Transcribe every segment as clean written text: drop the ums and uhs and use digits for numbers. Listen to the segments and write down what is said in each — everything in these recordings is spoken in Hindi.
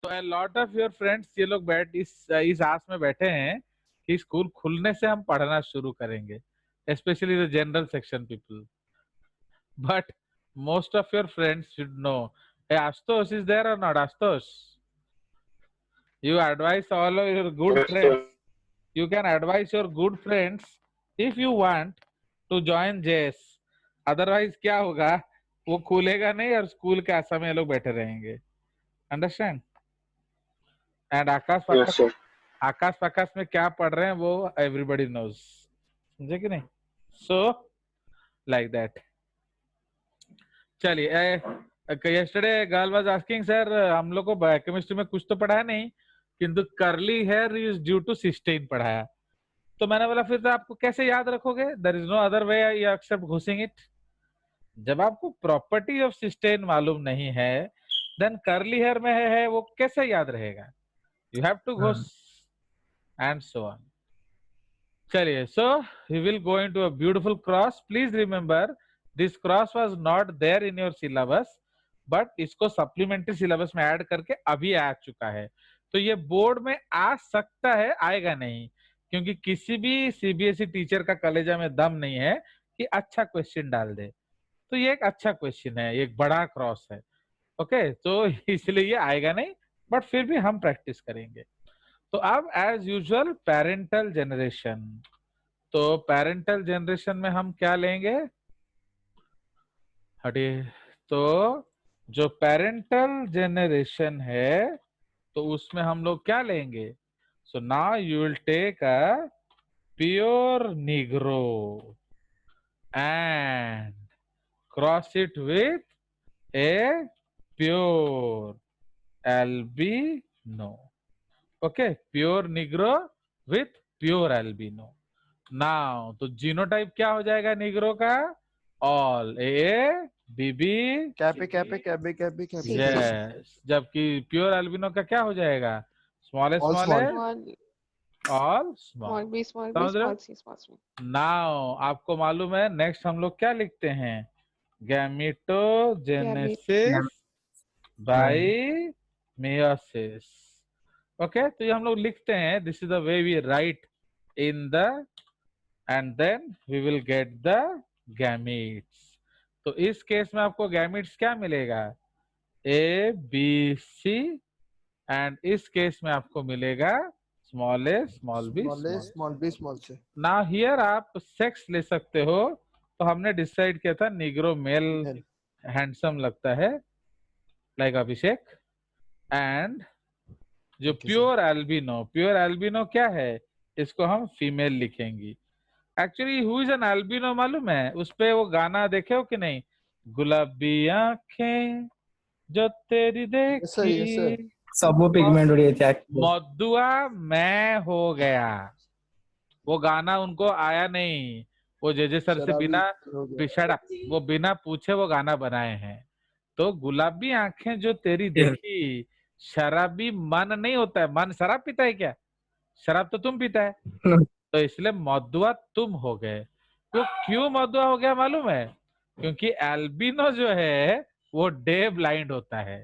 तो a lot of your friends ये लोग इस आस में बैठे हैं कि स्कूल खुलने से हम पढ़ना शुरू करेंगे, especially the general section people. But most of your friends should know. Hey, Astos is there or not? Astos, you advise all of your good Yes, friends. sir. You can advise your good friends if you want to join JS. Otherwise क्या होगा, वो खुलेगा नहीं और स्कूल के आशा में ये लोग बैठे रहेंगे. Understand? And Yes, sir. आकाश पाकाश में क्या पढ़ रहे हैं वो एवरीबॉडी नोज. समझे कि नहीं? So like that. चलिए, yesterday girl was asking sir, हम लोग को बायोकेमिस्ट्री में कुछ तो पढ़ाया नहीं, किंतु curly hair is due to cysteine पढ़ाया. तो मैंने बोला फिर तो आपको कैसे याद रखोगे? There is no other way except guessing it. जब आपको प्रॉपर्टी ऑफ सिस्टेन मालूम नहीं है, देन कर्ली हेयर में है वो कैसे याद रहेगा? यू हैव टू घुस एंड सो ऑन. चलिए, so we will go into a beautiful cross. Please remember this cross was not there in your syllabus, but इसको supplementary syllabus में ऐड करके अभी आ चुका है. तो ये बोर्ड में आ सकता है, आएगा नहीं, क्योंकि किसी भी सीबीएसई टीचर का कलेजा में दम नहीं है कि अच्छा क्वेश्चन डाल दे. तो ये एक अच्छा क्वेश्चन है, एक बड़ा क्रॉस है. ओके, तो इसलिए ये आएगा नहीं, बट फिर भी हम प्रैक्टिस करेंगे. तो अब एज यूजुअल पेरेंटल जनरेशन. तो पेरेंटल जनरेशन में हम क्या लेंगे? हटिए. तो जो पेरेंटल जनरेशन है तो उसमें हम लोग क्या लेंगे? So now you will take a pure negro and cross it with a pure albino. Okay, pure negro with pure albino. Now तो जीनोटाइप क्या हो जाएगा निग्रो का? All A BB caps caps caps caps caps. Yes. जबकि प्योर एल्बिनो का क्या हो जाएगा? Small A All small A small. All small. Small b, small b, समझ रहे हो? small c, small c. Now आपको मालूम है नेक्स्ट हम लोग क्या लिखते हैं? Gametogenesis bye meiosis. ओके, तो ये हम लोग लिखते हैं. This is the way we write in the, and then we will get the gametes. तो इस केस में आपको gametes क्या मिलेगा? A, B, C. and इस केस में आपको मिलेगा small a, small b, Small a, small b, small c. Now here आप सेक्स ले सकते हो. तो हमने डिसाइड किया था निग्रो मेल हैंडसम लगता है, लाइक अभिषेक. एंड जो प्योर एल्बिनो क्या है? इसको हम फीमेल लिखेंगी. Actually who is an albino मालूम है? उस पे वो गाना देखे हो कि नहीं? गुलाबी आंखें जो तेरी देखी, सब वो पिगमेंट उड़ी थी. मधुआ मैं हो गया. वो गाना उनको आया नहीं, वो जे सर से बिना बिछड़ा, वो बिना पूछे वो गाना बनाए हैं. तो गुलाबी आंखें जो तेरी देखी, शराबी मन नहीं होता है. मन शराब पीता है क्या? शराब तो तुम पीता है. तो इसलिए मधुआ तुम हो गए. तो क्यों मधुआ हो गया मालूम है? क्योंकि एल्बिनो जो है वो डे ब्लाइंड होता है.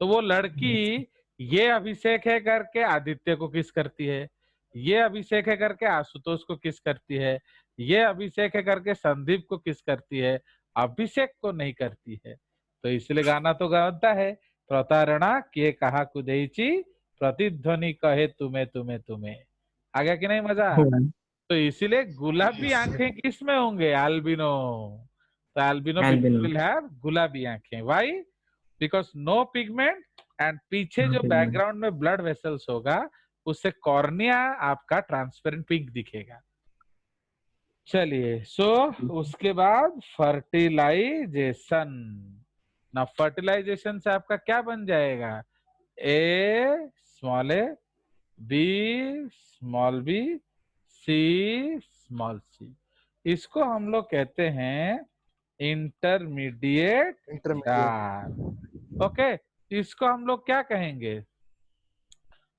तो वो लड़की ये अभिषेक है करके आदित्य को किस करती है, ये अभिषेक है करके आशुतोष को किस करती है, ये अभिषेक है करके संदीप को किस करती है, अभिषेक को नहीं करती है. तो इसलिए गाना तो गाता है, प्रतारणा किए कहा कुदेची, प्रतिध्वनि कहे तुम्हें तुम्हें तुम्हें. आ गया कि नहीं मजा? तो इसीलिए गुलाबी आंखें किस में होंगे? एल्बिनो. तो एल्बिनो विल हैव गुलाबी आंखें. Why? Because no pigment and पीछे जो बैकग्राउंड में ब्लड वेसल्स होगा उससे कॉर्निया आपका ट्रांसपेरेंट पिंक दिखेगा. चलिए, सो उसके बाद फर्टिलाइजेशन. ना फर्टिलाइजेशन से आपका क्या बन जाएगा? ए स्मॉल ए, बी स्मॉल बी, सी स्मॉल सी. इसको हम लोग कहते हैं इंटरमीडिएट डार्क. ओके, इसको हम लोग क्या कहेंगे?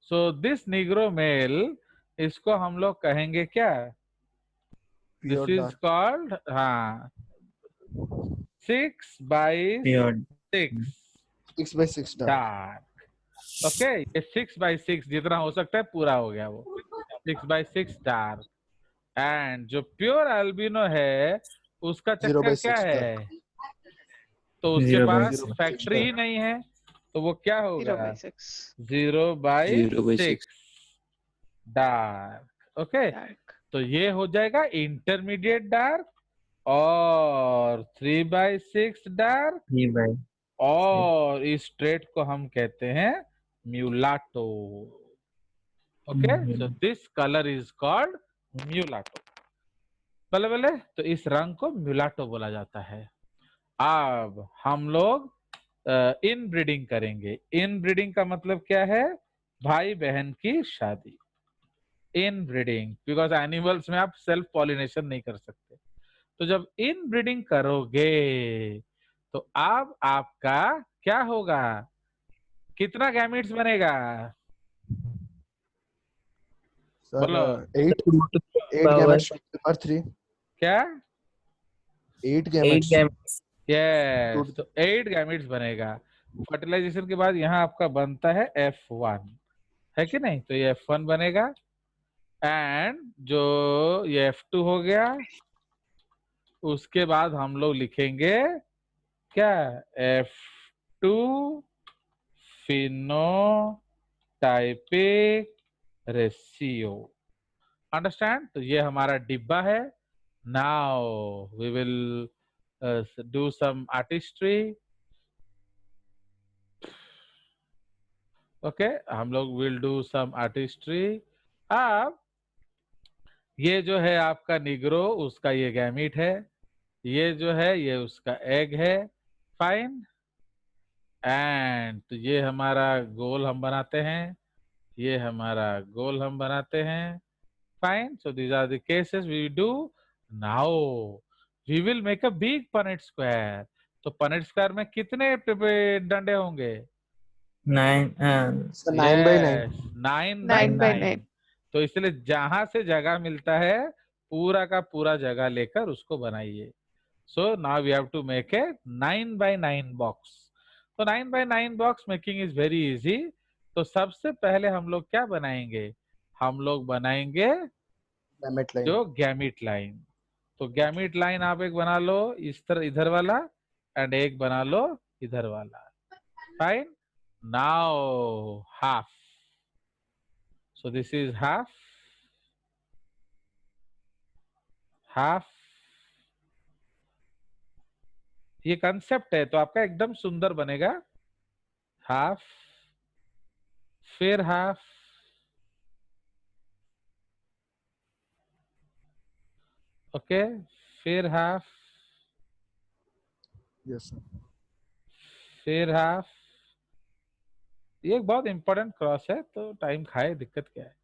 सो दिस निग्रो मेल, इसको हम लोग कहेंगे क्या? This is called 6 by 6 6 by 6 dark. Okay, ये 6/6 जितना हो सकता है पूरा हो गया वो 6/6 डार्क। एंड जो प्योर अल्बिनो है उसका चक्कर क्या 0/6 है, dark. तो उसके zero by pass 0/6 factory he dark. नहीं है, तो वो क्या होगा 0/6 0/6 6 डार्क। Okay, dark. तो ये हो जाएगा इंटरमीडिएट डार्क, और 3/6 डार्क, 3/6 और इस ट्रेट को हम कहते हैं mulatto. Okay, so this colour is called mulatto. बल्ले बल्ले, तो इस रंग को म्यूलाटो बोला जाता है। अब हम लोग इन ब्रीडिंग करेंगे। इन ब्रीडिंग का मतलब क्या है, भाई बहन की शादी। इन ब्रीडिंग, बिकॉज एनिमल्स में आप सेल्फ पॉलिनेशन नहीं कर सकते, तो जब इन ब्रीडिंग करोगे तो अब आपका क्या होगा, कितना गैमीट्स बनेगा, Sir, बोलो 8 power gametes per 3. क्या, 8 8 gametes. gametes यस, तो 8 गैमीट्स बनेगा। फर्टिलाइजेशन के बाद यहाँ आपका बनता है F1, है कि नहीं, तो ये F1 बनेगा। एंड जो ये F2 हो गया, उसके बाद हम लोग लिखेंगे क्या, F2 फिनोटाइपिक रेशियो। अंडरस्टैंड, तो ये हमारा डिब्बा है। Now we will do some artistry. Okay, हम लोग विल डू सम आर्टिस्ट्री। अब ये जो है आपका निग्रो, उसका ये गैमीट है, ये जो है ये उसका एग है, फाइन। एंड तो ये हमारा गोल हम बनाते हैं, ये हमारा गोल हम बनाते हैं, fine. So these are the cases we do. Now we will make a big Punnett square. तो पनेट स्क्वायर में कितने डंडे होंगे, 9 So 9/9. यस 9/9। 9/9 तो इसलिए जहां से जगह मिलता है पूरा का पूरा जगह लेकर उसको बनाइए। So now we have to make a 9/9 box. तो 9/9 box making is very easy. तो सबसे पहले हम लोग क्या बनाएंगे, हम लोग बनाएंगे Gamete line. जो गैमीट लाइन। तो गैमीट लाइन आप एक बना लो इस तरह, इधर वाला, एंड एक बना लो इधर वाला, fine. Now half, so this is half, half। ये कंसेप्ट है तो आपका एकदम सुंदर बनेगा। हाफ, फिर हाफ, ओके, फिर हाफ, Yes, sir. फिर हाफ। ये एक बहुत इंपॉर्टेंट क्रॉस है तो टाइम खाए, दिक्कत क्या है।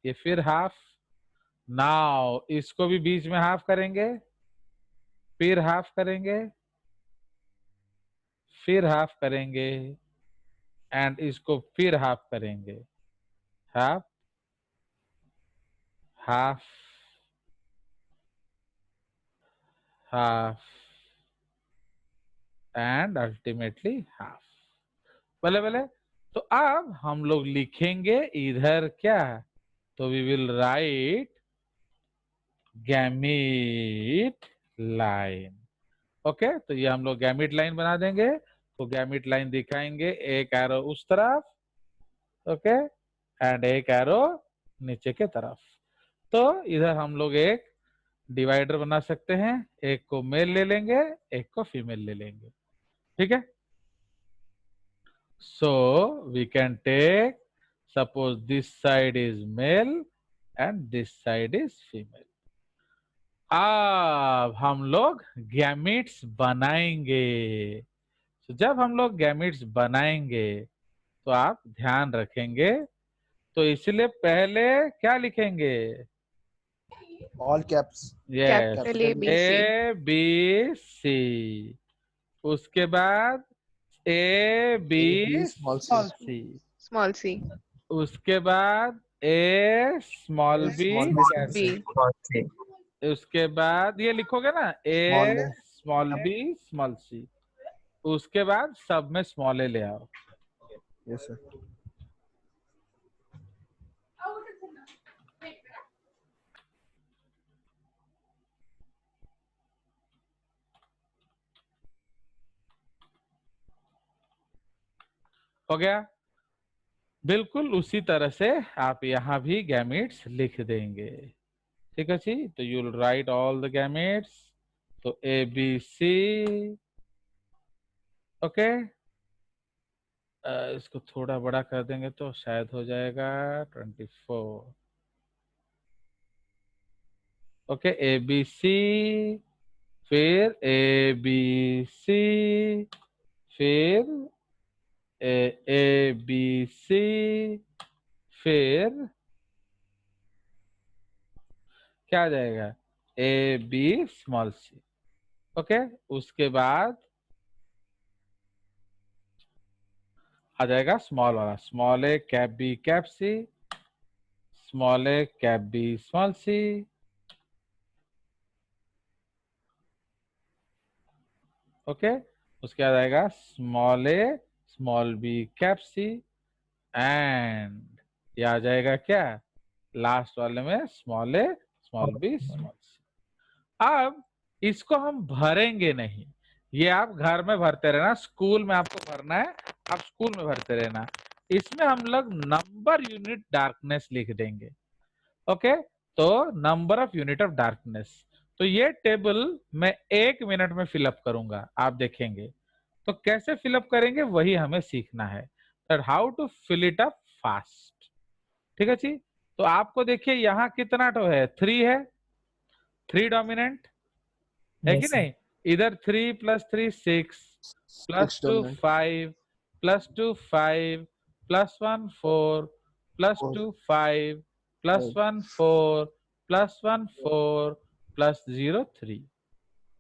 ये फिर हाफ। नाउ इसको भी बीच में हाफ करेंगे, फिर हाफ करेंगे, फिर हाफ करेंगे, एंड इसको फिर हाफ करेंगे, half, half, half, and ultimately half. बोले बोले, तो अब हम लोग लिखेंगे इधर क्या, तो we will write gamete line. Okay, तो ये हम लोग गैमीट लाइन बना देंगे। तो गैमीट लाइन दिखाएंगे, एक एरो उस तरफ, ओके, एंड एक एरो नीचे के तरफ। तो इधर हम लोग एक डिवाइडर बना सकते हैं, एक को मेल ले लेंगे, एक को फीमेल ले लेंगे, ठीक है। So we can take, suppose this side is male and this side is female. अब हम लोग गैमीट्स बनाएंगे। तो जब हम लोग गैमीट्स बनाएंगे तो आप ध्यान रखेंगे, तो इसलिए पहले क्या लिखेंगे, All caps. Yes, capital ABC ABC। उसके बाद AB small c. Small C, small C उसके बाद A small B, small b, B उसके बाद ये लिखोगे ना Small A a. Small B small C, उसके बाद सब में स्मॉल ए ले आओ। Yes, sir. हो गया। बिल्कुल उसी तरह से आप यहाँ भी गैमेट्स लिख देंगे। ठीक है जी, तो you will write all the gametes. तो ए बी सी, ओके। इसको थोड़ा बड़ा कर देंगे तो शायद हो जाएगा 24। ओके, ए बी सी, फिर ए बी सी, फिर ए बी सी, फिर क्या आ जाएगा, A B small C. Okay, उसके बाद आ जाएगा स्मॉल वाला, small A cap B cap C, small A cap B small C. Okay, उसके बाद आएगा small A small B cap C, and ये आ जाएगा क्या, लास्ट वाले में small A small B small C. अब इसको हम भरेंगे नहीं, ये आप घर में भरते रहना, स्कूल में आपको भरना है, आप स्कूल में भरते रहना। इसमें हम लोग नंबर यूनिट डार्कनेस लिख देंगे। ओके, तो number of unit of darkness, तो ये टेबल मैं 1 मिनट में फिलअप करूंगा, आप देखेंगे। तो कैसे फिलअप करेंगे वही हमें सीखना है, that how to fill it up fast. ठीक है जी, तो आपको देखिए यहाँ कितना तो है, 3 है, 3 डोमिनेंट है कि Yes, sir. नहीं। इधर 3 + 3 6, Six +2 dominant. 5, +2 5, +1 4, Four. +2 5, +1 4, +1 4, +0 3।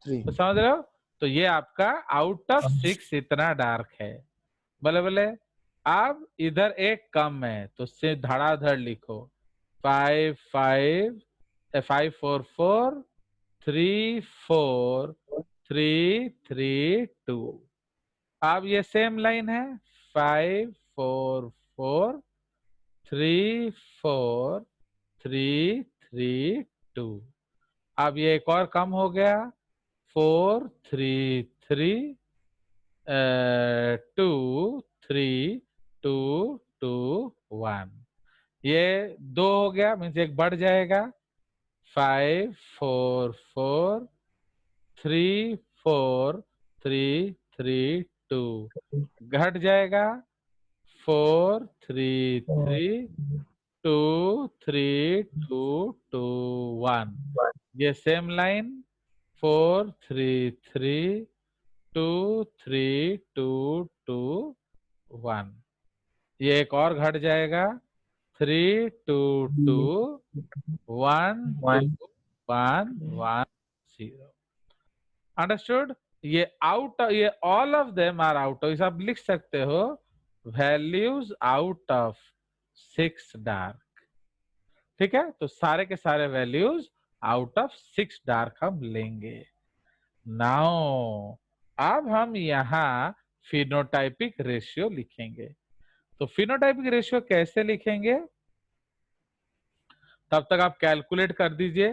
Three. तो समझ रहे हो, तो ये आपका आउट ऑफ 6 इतना डार्क है। बोले बोले, अब इधर एक कम है तो से धड़ाधड़ लिखो, 5 5 5 4 4 3 4 3 3 2। अब ये सेम लाइन है, 5 4 4 3 4 3 3 2। अब ये एक और कम हो गया, 4 3 3 2 3 2 2 1। ये 2 हो गया, मीन्स एक बढ़ जाएगा, 5 4 4 3 4 3 3 2। घट जाएगा, 4 3 3 2 3 2 2 1। ये सेम लाइन, 4 3 3 2 3 2 2 1। ये एक और घट जाएगा, 3 2 2 1 2 One. 1 1 0। अंडरस्टूड। ये all of them are out of, आप लिख सकते हो वैल्यूज आउट ऑफ 6 डार्क। ठीक है, तो सारे के सारे वैल्यूज आउट ऑफ 6 डार्क हम लेंगे। नाउ अब हम यहाँ फिनोटाइपिक रेशियो लिखेंगे। तो फिनोटाइपिक रेशियो कैसे लिखेंगे, तब तक आप कैलकुलेट कर दीजिए,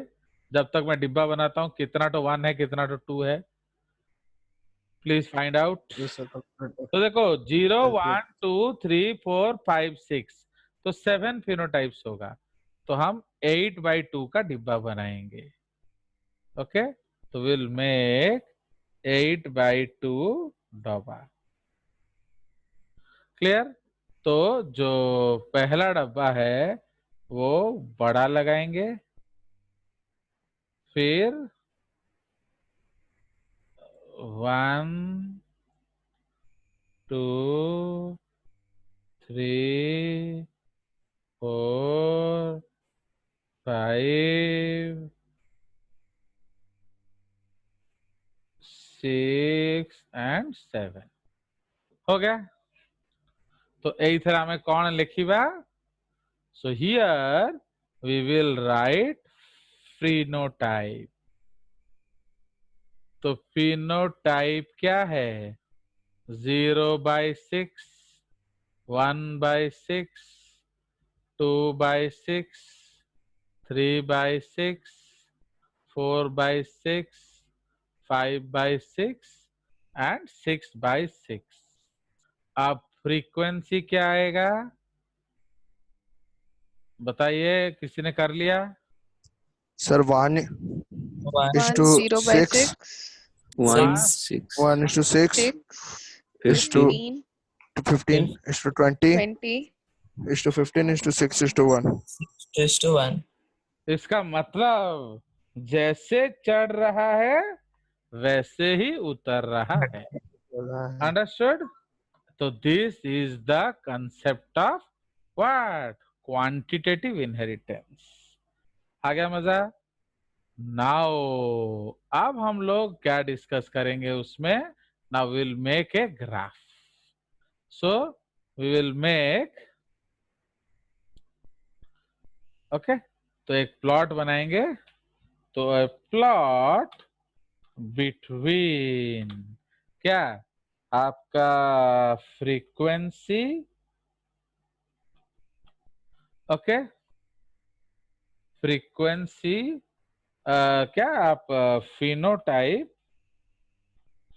जब तक मैं डिब्बा बनाता हूं, कितना तो 1 है कितना तो 2 है, please find out. Yes, sir. तो देखो 0 Calculate. 1 2 3 4 5 6, तो 7 फिनोटाइप्स होगा, तो हम 8/2 का डिब्बा बनाएंगे। ओके, तो विल मेक 8/2 डब्बा। क्लियर। तो जो पहला डब्बा है वो बड़ा लगाएंगे, फिर 1 2 3 4 5 6 एंड 7 हो गया। तो एथरा में कौन लिखिबा, so here we will write phenotype. तो फिनोटाइप क्या है, 0/6, 1/6, 2/6, 3/6, 4/6, 5/6 एंड 6/6। अब फ्रीक्वेंसी क्या आएगा बताइए, किसी ने कर लिया? सर 1 1 is to 6, 1 हाँ 6 1 is to 6 is to 15 15 is to 20 20 is to 15 is to 6 is to 1. 6:1 इसका मतलब जैसे चढ़ रहा है वैसे ही उतर रहा है। अंडरस्टूड? तो this is the concept of what? Quantitative inheritance. आ गया मजा? नाउ अब हम लोग क्या डिस्कस करेंगे उसमें? Now will make a graph. So we will make, okay, तो एक प्लॉट बनाएंगे। तो ए प्लॉट बिटवीन क्या? आपका फ्रीक्वेंसी, ओके, फ्रीक्वेंसी क्या आप फिनोटाइप,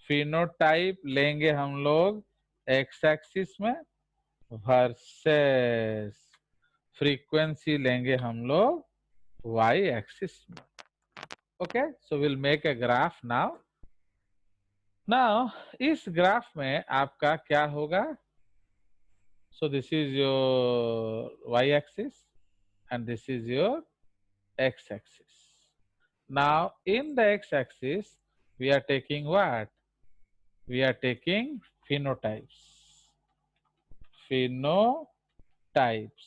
फिनोटाइप लेंगे हम लोग एक्स एक्सिस में, वर्सेस फ्रीक्वेंसी लेंगे हम लोग वाई एक्सिस में। Okay, so will make a graph now. Now इस ग्राफ में आपका क्या होगा? So this is your Y axis and this is your x-axis. Now in the x-axis we are taking what? We are taking phenotypes. Phenotypes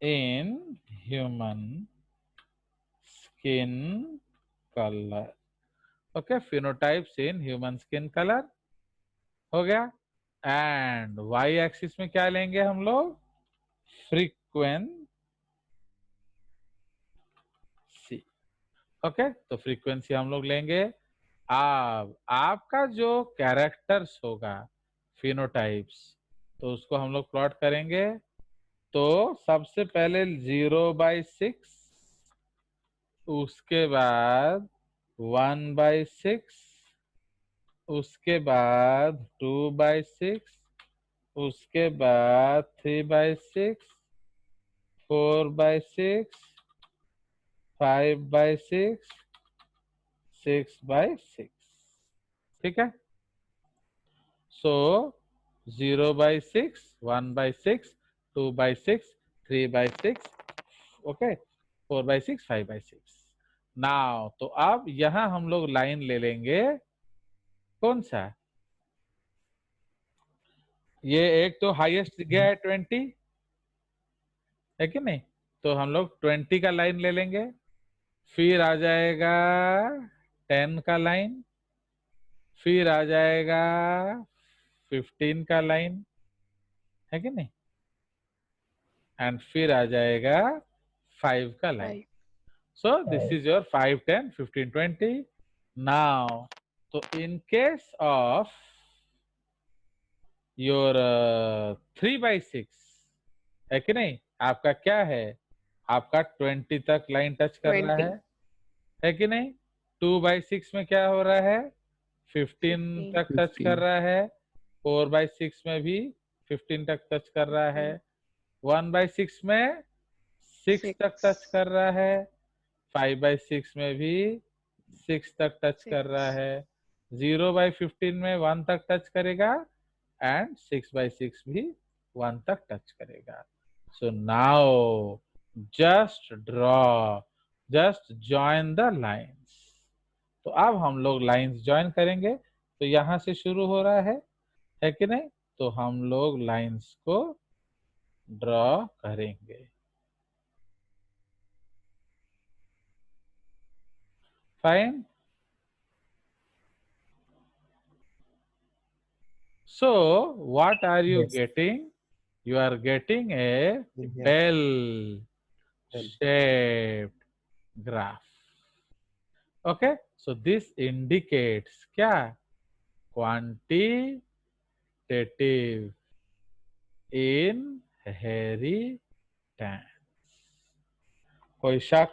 in human skin color. Okay, phenotypes in human skin color हो गया। एंड y एक्सिस में क्या लेंगे हम लोग? फ्रीक्वेंसी। ओके, तो फ्रीक्वेंसी हम लोग लेंगे। अब आपका जो कैरेक्टर्स होगा फिनोटाइप्स, तो उसको हम लोग प्लॉट करेंगे। तो सबसे पहले 0/6, उसके बाद 1/6, उसके बाद 2/6, उसके बाद 3/6, 4/6, 5/6, 6/6। ठीक है? सो 0/6, 1/6, 2/6, 3/6, ओके, 4/6, 5/6। नाउ तो अब यहां हम लोग लाइन ले लेंगे। कौन सा? ये एक तो हाईएस्ट गया है 20, है कि नहीं? तो हम लोग 20 का लाइन ले लेंगे। फिर आ जाएगा 10 का लाइन, फिर आ जाएगा 15 का लाइन, है कि नहीं? एंड फिर आ जाएगा 5 का line. So this is your 5, 10, 15, 20। Now तो इन केस ऑफ योर 3/6, है कि नहीं? आपका क्या है? आपका 20 तक लाइन टच कर रहा 20 है कि नहीं? 2/6 में क्या हो रहा है? 15 तक टच कर रहा है। 4/6 में भी 15 तक टच कर रहा है। 1/6 में 6 तक टच कर रहा है। 5/6 में भी 6 तक टच कर रहा है। 0/15 में 1 तक टच करेगा एंड 6/6 भी 1 तक टच करेगा। So now just draw, just join the lines. तो अब हम लोग लाइंस ज्वाइन करेंगे। तो यहां से शुरू हो रहा है कि नहीं? तो हम लोग लाइंस को ड्रॉ करेंगे। Fine. So what are you Yes. getting? You are getting a Yeah. bell Bell. shaped graph. Okay, so this indicates क्या? Quantitative inheritance। कोई शक?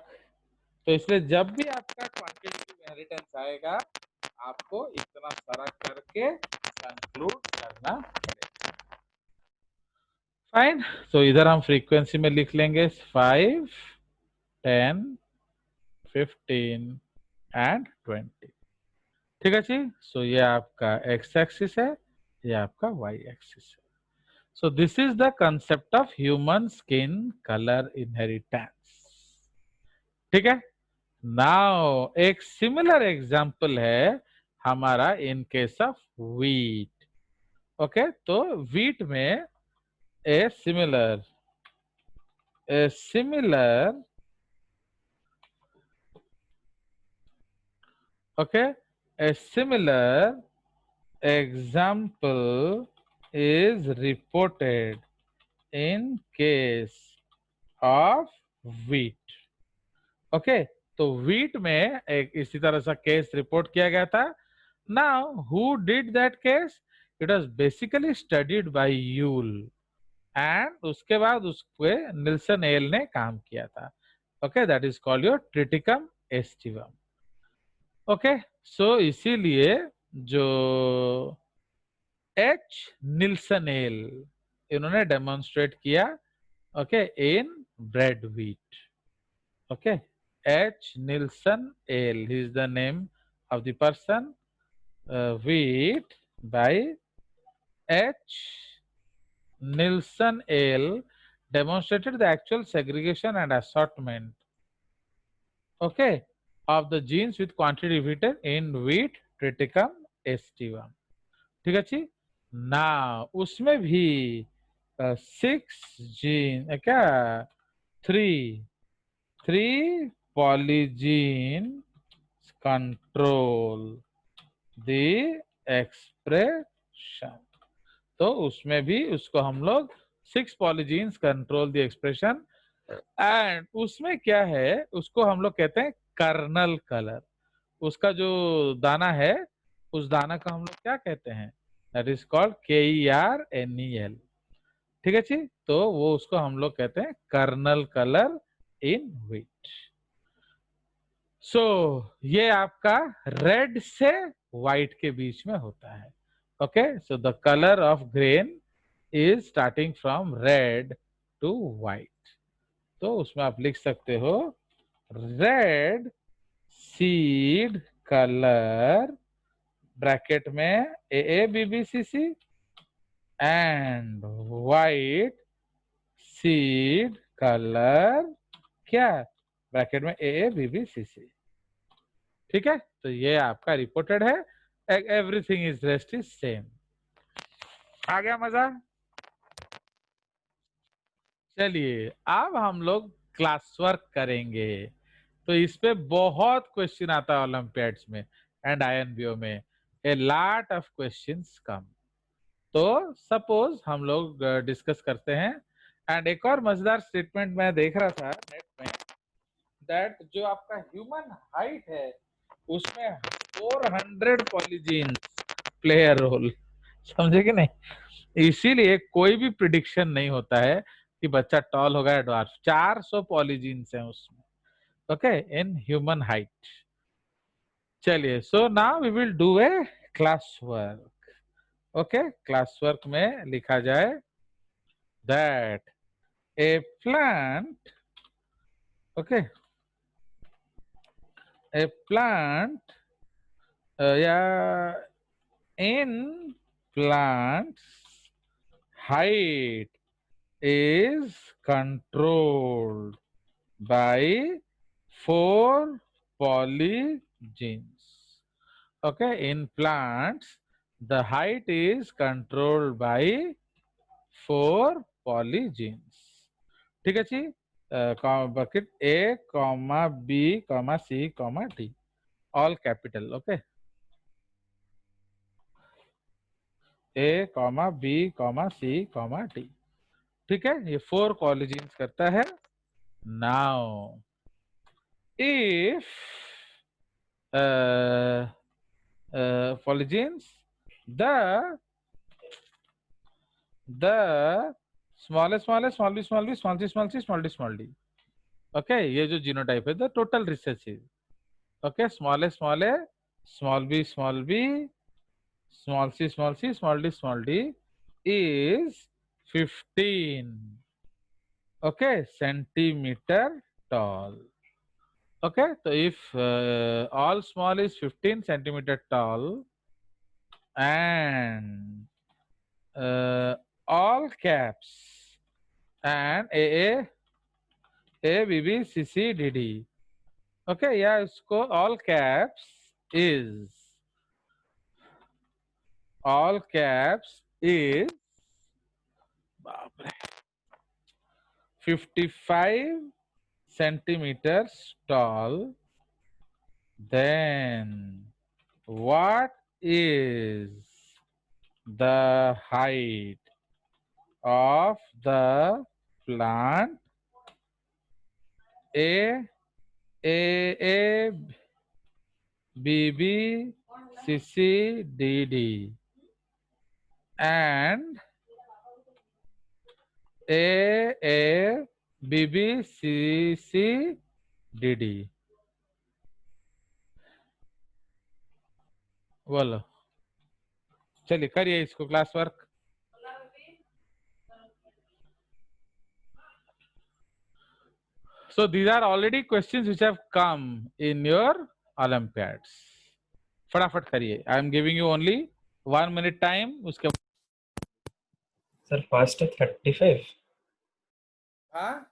तो इसलिए जब भी आपका क्वांटिटेटिव इनहेरिटेंस आएगा, आपको इतना सारा करके कंक्लूड करना फाइन। तो इधर हम फ्रीक्वेंसी में लिख लेंगे 5, 10, 15 एंड 20। ठीक है जी। सो ये आपका एक्स एक्सिस है, ये आपका वाई एक्सिस है। सो this is the concept of human skin colour inheritance. ठीक है। नाउ एक सिमिलर एग्जांपल है हमारा in case of wheat. Okay, तो वीट में a similar okay, a similar example is reported in case of wheat. Okay, तो व्हीट में एक इसी तरह सा केस रिपोर्ट किया गया था। Now who did that case? It was basically studied by you'll and उसके बाद उस पे निल्सन एल ने काम किया था। Okay, that is called your triticum aestivum. Okay, so इसीलिए जो एच निल्सन एल इन्होंने डेमोन्स्ट्रेट किया, okay, in bread wheat. Okay, H Nilsson L, he is the name of the person. wheat by H. Nielsen L demonstrated the actual segregation and assortment, okay, of the genes with quantity repeated in wheat triticum aestivum. ठीक है जी। ना उसमें भी 6 जीन क्या 3 पॉलीजीन कंट्रोल द एक्सप्रेशन। तो उसमें भी उसको हम लोग 6 polygenes control the expression and उसमें क्या है उसको हम लोग कहते हैं कर्नल कलर। उसका जो दाना है उस दाना का हम लोग क्या कहते हैं? That is called KERNEL। ठीक है जी। तो वो उसको हम लोग कहते हैं कर्नल कलर इन व्हीट। सो ये आपका रेड से व्हाइट के बीच में होता है। Okay, so the colour of grain is starting from red to white. तो उसमें आप लिख सकते हो रेड सीड कलर ब्रैकेट में AABBCC and white seed colour क्या ब्रैकेट में AABBCC। ठीक है, तो ये आपका रिपोर्टेड है। Everything is rest is same. आ गया मजा? चलिए अब हम लोग क्लास वर्क करेंगे। तो इस पे बहुत क्वेश्चन आता है ओलंपियाड्स में एंड INBO में, ए लॉट ऑफ क्वेश्चंस कम। तो सपोज हम लोग डिस्कस करते हैं। एंड एक और मजेदार स्टेटमेंट मैं देख रहा था नेट में, दैट जो आपका ह्यूमन हाइट है उसमें 400 पॉलीजीन्स प्ले अ रोल। समझे कि नहीं? इसीलिए कोई भी प्रिडिक्शन नहीं होता है कि बच्चा टॉल होगा या ड्वार्फ। 400 पॉलीजीन्स हैं उसमें, ओके, इन ह्यूमन हाइट। चलिए, so now we will do a class work. Okay, class work में लिखा जाए that a plant, okay, a plant या in plants height is controlled by 4 polygenes. Okay, in plants the height is controlled by 4 polygenes. ठीक है जी। Bucket A, B, C, D all capital. Okay, A, B, C, D। ठीक है, ये 4 पॉलीजीन्स करता है। Now if polygenes the small D. Okay, ये जो जीनोटाइप है the total recessive. Okay, small a, small b, small D, small is 15 okay centimeter tall. Okay, so if all small is 15 centimeter tall and all caps and A B B C C D D. Okay, yeah, इसको all caps is 55 centimeters tall. Then what is the height of the plant? A B B C C D D and A B B C C D D. बोलो, चलिए करिए इसको class work. So these are already questions which have come in your Olympiads. फटाफट करिए. I am giving you only 1 minute time. उसके Sir, first 35. हाँ?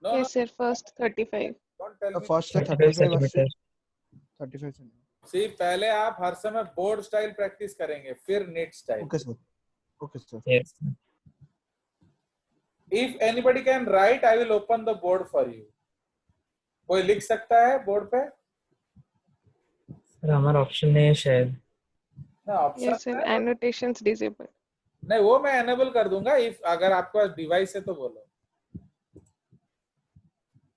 No, Yes, sir. First 35. don't tell me. First 35 35 centimeter. 35 centimeter. See, पहले आप हर समय बोर्ड स्टाइल प्रैक्टिस करेंगे, फिर net style. Okay, sir. Okay, sir. Yes. If anybody can write, I will open the board for you. कोई लिख सकता है बोर्ड पे? सर हमारा ऑप्शन नहीं है शायद. ना option Yes, sir. Annotations disabled. नहीं, वो मैं एनेबल कर दूंगा. इफ अगर आपके पास डिवाइस है तो बोलो.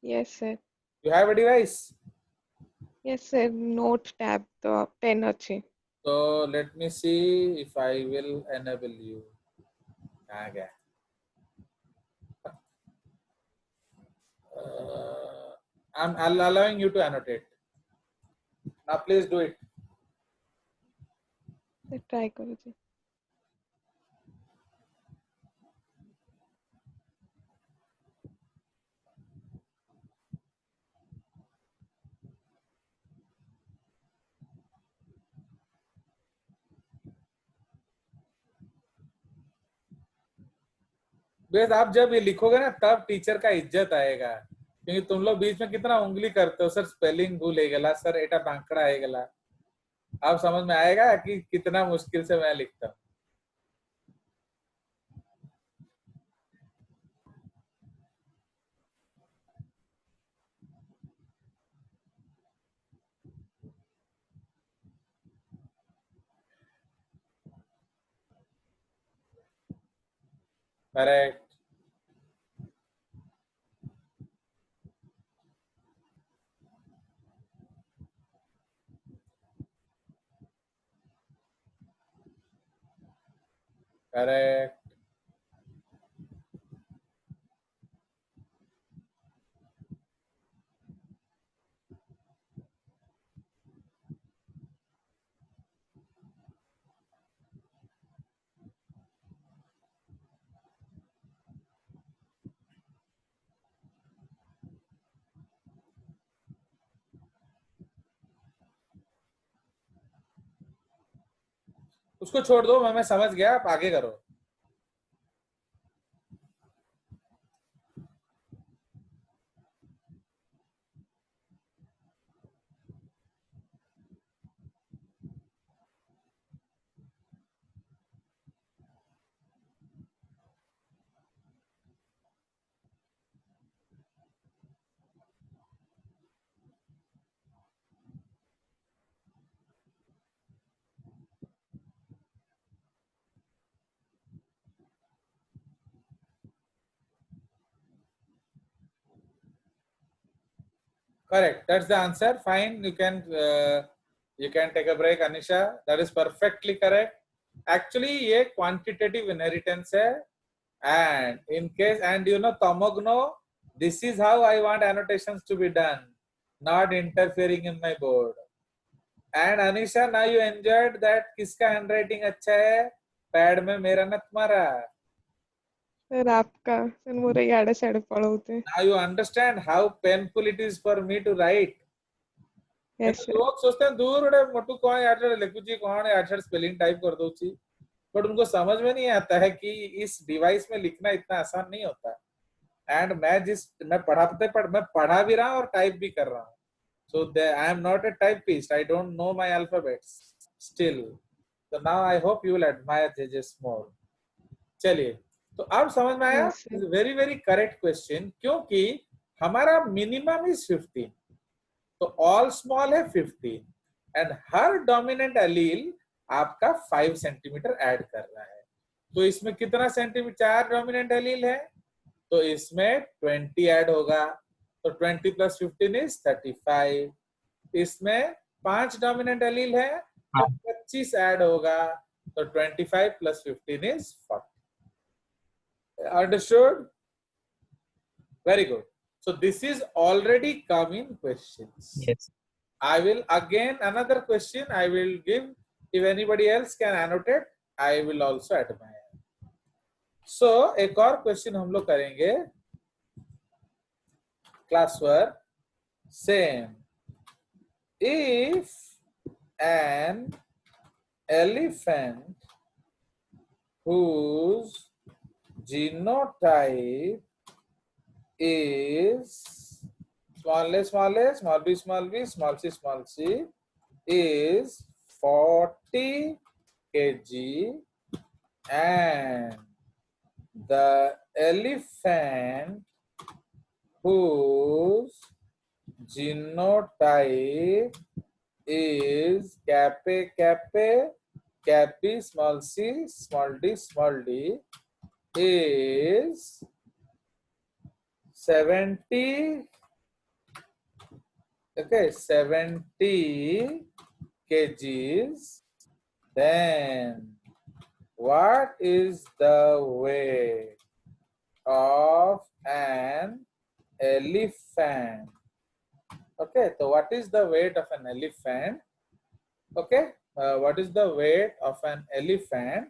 Yes, sir. You have a device? Yes, sir. Note tab तो 10 अच्छी. So let me see if I will enable you. कहाँ गया? I'm allowing you to annotate. Now please do it. Try करो जी. बेस आप जब ये लिखोगे ना तब टीचर का इज्जत आएगा, क्योंकि तुम लोग बीच में कितना उंगली करते हो. सर स्पेलिंग भूल है गला, सर एटा बांकड़ा है गला. आप समझ में आएगा कि कितना मुश्किल से मैं लिखता हूँ. करेक्ट. करेक्ट. उसको छोड़ दो, मैं समझ गया. आप आगे करो. Correct. That's the answer. Fine. You can take a break, Anisha. That is perfectly correct. Actually, ये quantitative inheritance है. And in case, and you know, Tomogno, this is how I want annotations to be done, not interfering in my board. And Anisha, now you enjoyed that. किसका handwriting अच्छा है? Pad में मेरा ना तुम्हारा. सर आपका सर मोर याडे साडे पळवते. Now you understand how painful it is for me to write. Yes sir. लोग सोचते हैं दूर उड़े मोटू कौन यार लिखुची कौन यार स्पेलिंग टाइप कर दो ची, बट उनको समझ में नहीं आता है कि इस डिवाइस में लिखना इतना आसान नहीं होता. एंड मैं पढ़ा भी रहा हूँ और टाइप भी कर रहा हूँ. So I am not a typist. I don't know my alphabets still. So now I hope you will admire JJ's more. चलिए, तो अब समझ में आया. Yes, sir. Very very correct question, क्योंकि हमारा मिनिमम इज 15, तो ऑल स्मॉल है 15 एंड हर डोमिनेंट एलील आपका 5 सेंटीमीटर ऐड कर रहा है. तो इसमें कितना सेंटीमीटर, 4 डोमिनेंट एलील है, तो इसमें 20 ऐड होगा. तो 20 प्लस 15 इज 35. इसमें 5 डोमिनेंट एलील है तो 25 ऐड होगा. तो 25 plus 15 is 40. Understood? Very good. So this is already come in questions. Yes. I will again another question I will give. If anybody else can annotate, I will also admire. So एक और क्वेश्चन हम लोग करेंगे class work. Same. If an elephant whose genotype is small a, small b, small b, small c is 40 kg and the elephant whose genotype is cap B, small c, small d is 70, okay, 70 kgs, then what is the weight of an elephant? Okay, so what is the weight of an elephant? Okay, what is the weight of an elephant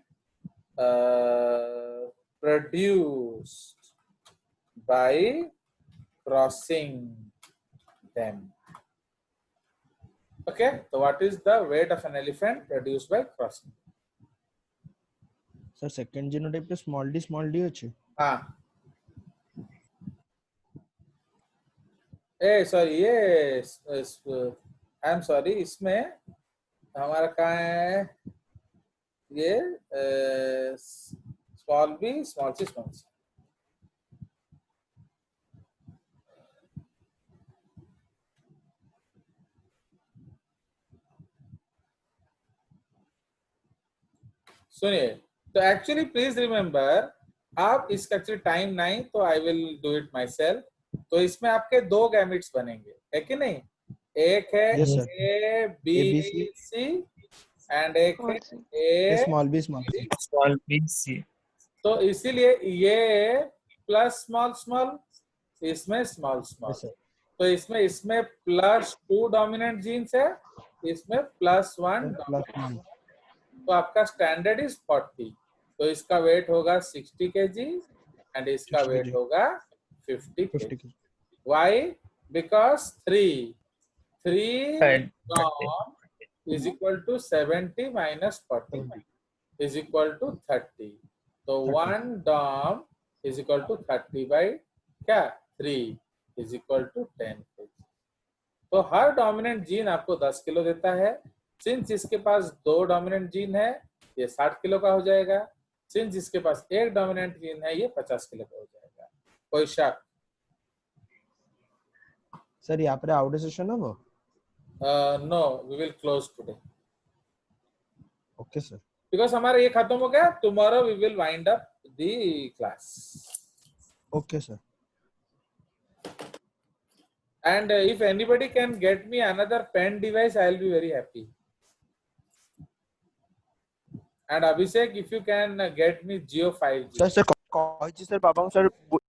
produced by crossing them? Okay, so what is the weight of an elephant produced by crossing? Sir second genotype पे स्मॉल डी ଅଛି. हाँ, सॉरी, ये आई एम सॉरी, इसमें हमारा कहाँ है ये small B, small C, small सी. सुनिए, तो एक्चुअली प्लीज रिमेम्बर, आप इसका एक्चुअली टाइम नहीं, तो I will do it my self. तो इसमें आपके 2 गैमेट्स बनेंगे, है कि नहीं? एक है Yes, sir. A B C and एक है A small B Small b c. तो इसीलिए ये प्लस स्मॉल स्मॉल, इसमें स्मॉल स्मॉल. Yes, sir. तो इसमें प्लस 2 डोमिनेंट जीन्स है, इसमें प्लस 1 प्लस तो आपका स्टैंडर्ड इज 40. तो इसका वेट होगा 60 kg एंड इसका 60 वेट kg. होगा 50 50 kg. kg. Why? Because 3 Third. dom is equal to 70 minus 40 is equal to 30. So 1 dom is equal to 30 by क्या 3 is equal to 10 kg. तो हर डोमिनेंट जीन आपको 10 किलो देता है. सिंस इसके पास 2 डोमिनेंट जीन है, ये 60 किलो का हो जाएगा. सिंस इसके पास 1 डोमिनेंट जीन है, ये 50 किलो का हो जाएगा. कोई शक? सर यहाँ पर आउट सेशन है वो. No, we will close today okay sir. Because हमारा ये खत्म हो गया. Tomorrow we will wind up the class. Okay sir. And if anybody can get me another pen device, I'll be very happy. And Abhishek, if you can get me Jio 5G. Sir कहछि सर बाबा सर